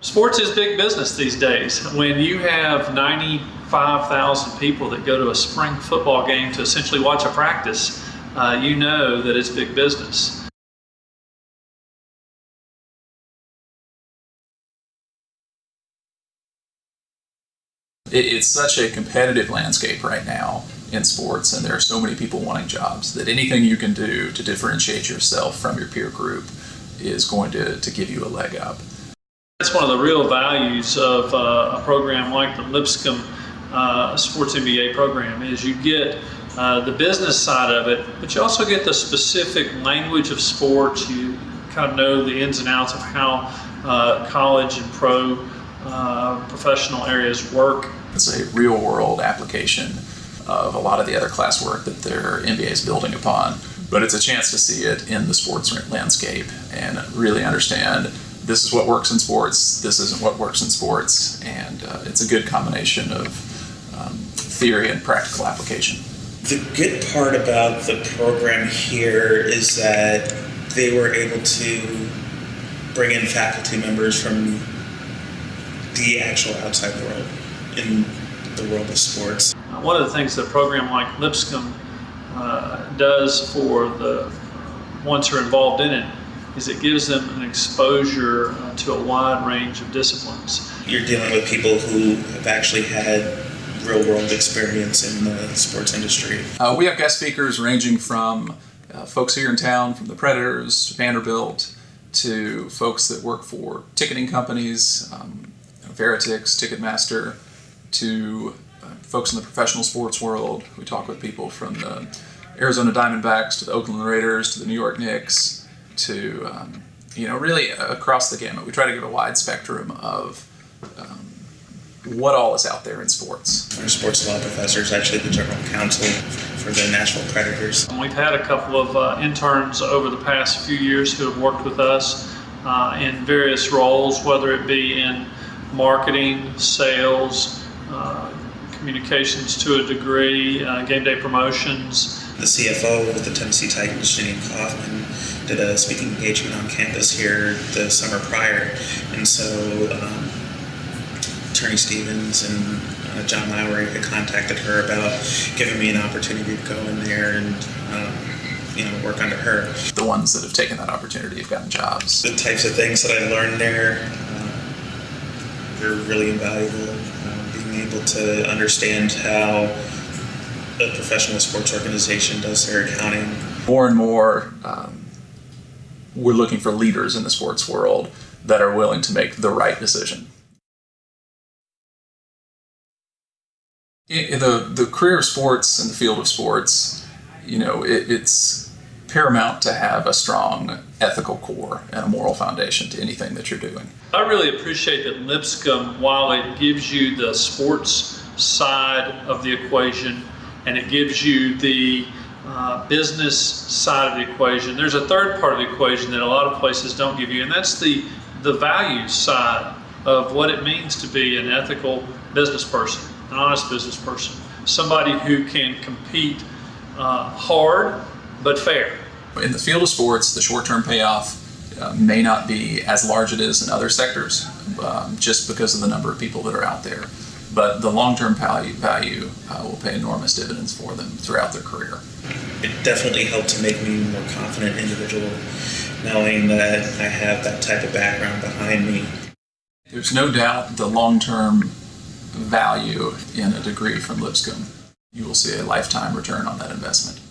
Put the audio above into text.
Sports is big business these days. When you have 95,000 people that go to a spring football game to essentially watch a practice, you know that it's big business. It's such a competitive landscape right now in sports, and there are so many people wanting jobs that anything you can do to differentiate yourself from your peer group is going to give you a leg up. That's one of the real values of a program like the Lipscomb Sports MBA program is you get the business side of it, but you also get the specific language of sports. You kind of know the ins and outs of how college and professional areas work. It's a real world application of a lot of the other classwork that their MBA is building upon, but it's a chance to see it in the sports landscape and really understand this is what works in sports, this isn't what works in sports, and it's a good combination of theory and practical application. The good part about the program here is that they were able to bring in faculty members from the actual outside world in the world of sports. One of the things that a program like Lipscomb does for the ones who are involved in it is it gives them an exposure to a wide range of disciplines. You're dealing with people who have actually had real world experience in the sports industry. We have guest speakers ranging from folks here in town, from the Predators to Vanderbilt, to folks that work for ticketing companies, Veritix, Ticketmaster, to folks in the professional sports world. We talk with people from the Arizona Diamondbacks to the Oakland Raiders to the New York Knicks to really across the gamut. We try to give a wide spectrum of what all is out there in sports. Our sports law professor is actually the general counsel for the Nashville Predators. We've had a couple of interns over the past few years who have worked with us in various roles, whether it be in marketing, sales, communications to a degree, game day promotions. The CFO with the Tennessee Titans, Janine Kaufman, did a speaking engagement on campus here the summer prior, and so Attorney Stevens and John Lowry had contacted her about giving me an opportunity to go in there and work under her. The ones that have taken that opportunity have gotten jobs. The types of things that I learned there, they're really invaluable. Being able to understand how a professional sports organization does their accounting. More and more, we're looking for leaders in the sports world that are willing to make the right decision. The career of sports and the field of sports, it's paramount to have a strong ethical core and a moral foundation to anything that you're doing. I really appreciate that Lipscomb, while it gives you the sports side of the equation and it gives you the business side of the equation, there's a third part of the equation that a lot of places don't give you, and that's the values side of what it means to be an ethical business person, an honest business person, somebody who can compete hard but fair. In the field of sports, the short-term payoff may not be as large as it is in other sectors, just because of the number of people that are out there. But the long-term value will pay enormous dividends for them throughout their career. It definitely helped to make me a more confident individual, knowing that I have that type of background behind me. There's no doubt the long-term value in a degree from Lipscomb. You will see a lifetime return on that investment.